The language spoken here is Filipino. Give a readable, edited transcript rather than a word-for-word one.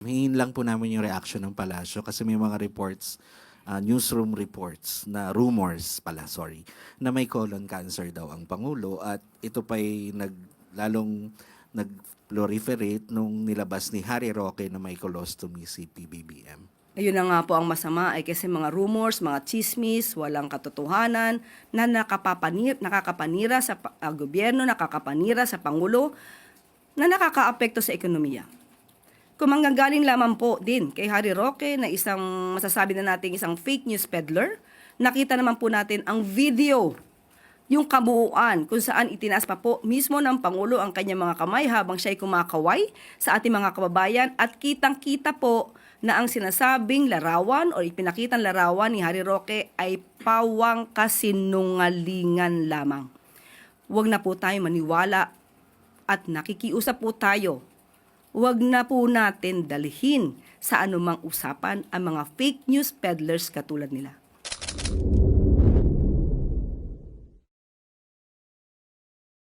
Hingin lang po namin yung reaction ng palasyo kasi may mga reports, newsroom reports na rumors pala, sorry, na may colon cancer daw ang Pangulo at ito pa'y lalong nag-proliferate nung nilabas ni Harry Roque na may colostomy si PBBM. Ayun na nga po ang masama ay kasi mga rumors, mga chismis, walang katotohanan na nakakapanira sa gobyerno, nakakapanira sa Pangulo, na nakakaapekto sa ekonomiya. Kung manggagaling lamang po din kay Harry Roque na isang masasabi na natin isang fake news peddler, nakita naman po natin ang video, yung kabuuan kung saan itinaas pa po mismo ng Pangulo ang kanyang mga kamay habang siya'y kumakaway sa ating mga kababayan at kitang-kita po na ang sinasabing larawan o ipinakitang larawan ni Harry Roque ay pawang kasinungalingan lamang. Huwag na po tayo maniwala at nakikiusap po tayo. Huwag na po natin dalhin sa anumang usapan ang mga fake news peddlers katulad nila.